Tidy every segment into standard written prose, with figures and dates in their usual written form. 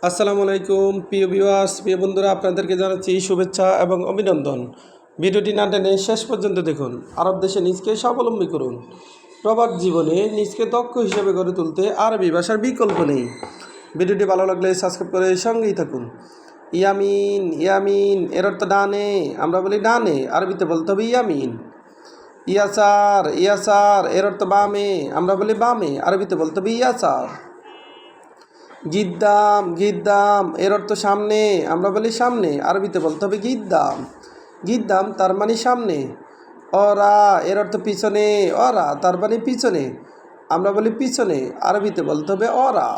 আসসালামু আলাইকুম প্রিয় ভিউয়ার্স, প্রিয় বন্ধুরা, আপনাদেরকে জানাচ্ছি শুভেচ্ছা এবং অভিনন্দন। ভিডিওটি না টেনে শেষ পর্যন্ত দেখুন। আরব দেশে নিজকে স্বাবলম্বী করুন। প্রবাস জীবনে নিজকে দক্ষ হিসেবে গড়ে তুলতে আরবি ভাষার বিকল্প নেই। ভিডিওটি ভালো লাগলে সাবস্ক্রাইব করে সঙ্গেই থাকুন। ইয়ামিন ইয়ামিন এর অর্থ ডানে, আমরা বলি ডানে, আরবিতে বলতে হবে ইয়ামিন। ইয়াসার ইয়াসার এর অর্থ বামে, আমরা বলি বামে, আরবিতে বলতে হবে ইয়াসার। গিদ্দাম গিদ্দাম এর অর্থ সামনে, আমরা বলি সামনে, আরবিতে বলতে হবে গিদ্দাম। গিদ্দাম তার মানে সামনে। অরা এর অর্থ পিছনে, অরা তার মানে পিছনে, আমরা বলি পিছনে, আরবিতে বলতে হবে অরা।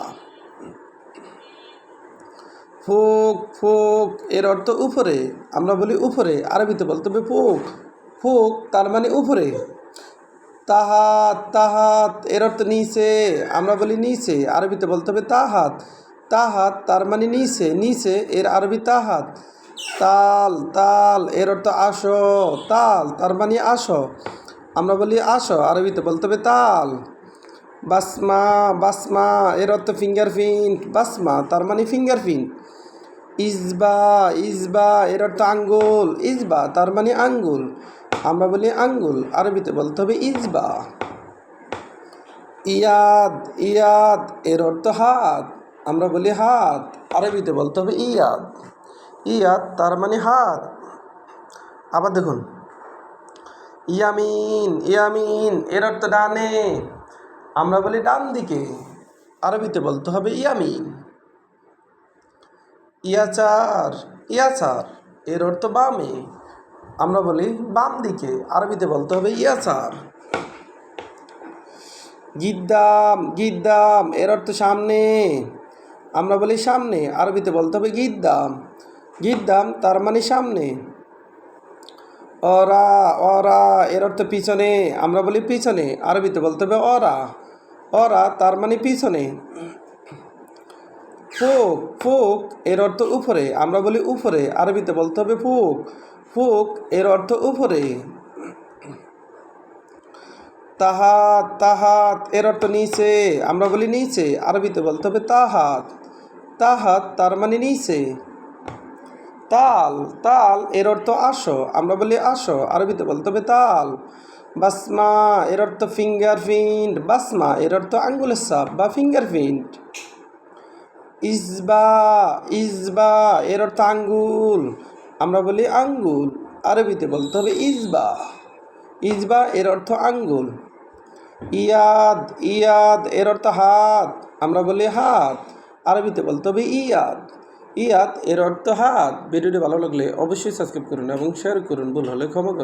ফোক ফোক এর অর্থ উপরে, আমরা বলি উপরে, আরবিতে বলতে হবে ফোক। ফোক তার মানে উপরে। তাহাত তাহাত এর অর্থ নিচে, আমরা বলি নিচে, আরবিতে বলতে হবে তাহাত। তাহাত তার মানে নিচে, নিচে এর আরবি তাহাত। তাল তাল এর অর্থ আসো, তাল তার মানে আসো, আমরা বলি আসো, আরবিতে বলতে হবে তাল। বাসমা বাসমা এর অর্থ ফিঙ্গারপ্রিন্ট, বাসমা তার মানে ফিঙ্গারপ্রিন্ট। ইসবা ইসবা এর অর্থ আঙ্গুল, ইসবা তার মানে আঙ্গুল, আমরা বলি আঙ্গুল, আরবিতে বলতে হবে ইসবা। ইয়াদ ইয়াদ এর অর্থ হাত, আমরা বলি হাত, আরবিতে বলতে হবে ইয়াদ। ইয়াদ তার মানে হাত। আবার দেখুন, ইয়ামিন ইয়ামিন এর অর্থ ডানে, আমরা বলি ডান দিকে, আরবিতে বলতে হবে ইয়ামিন। ইয়াচার ইয়াচার এর অর্থ বামে, আমরা বলি বাম দিকে, আরবিতে বলতে হবে ইয়াচার। গিদ্দাম গিদ্দাম এর অর্থ সামনে, আমরা বলি সামনে, আরবিতে বলতে হবে গিদ্দাম। গিদ্দাম তার মানে সামনে। অরা অরা এর অর্থ পিছনে, আমরা বলি পিছনে, আরবিতে বলতে হবে অরা। অরা তার মানে পিছনে। ফোক ফোক এর অর্থ উপরে, আমরা বলি উপরে, আরবিতে বলতে হবে ফোক। ফোক এর অর্থ উপরে। তাহাত তাহাত এর অর্থ নিচে, আমরা বলি নিচে, আরবিতে বলতে হবে তাহাত। তাহাত তার মানে নিচে। তাল তাল এর অর্থ আসো, আমরা বলি আসো, আরবিতে বলতে হবে তাল। বাসমা এর অর্থ ফিঙ্গারপ্রিন্ট, বাসমা এর অর্থ আঙ্গুলের ছাপ বা ফিঙ্গারপ্রিন্ট। ইসবা ইসবা এর অর্থ আঙ্গুল, আমরা বলি আঙ্গুল, আরবিতে বলতে হবে ইসবা। ইসবা এর অর্থ আঙ্গুল। ইয়াদ ইয়াদ এর অর্থ হাত, আমরা বলি হাত, আরবিতে বলতে হবে ইয়াদ। ইয়াদ এর অর্থ হাত। ভিডিওটি ভালো লাগলে অবশ্যই সাবস্ক্রাইব করুন এবং শেয়ার করুন। ভুল হলে ক্ষমা করুন।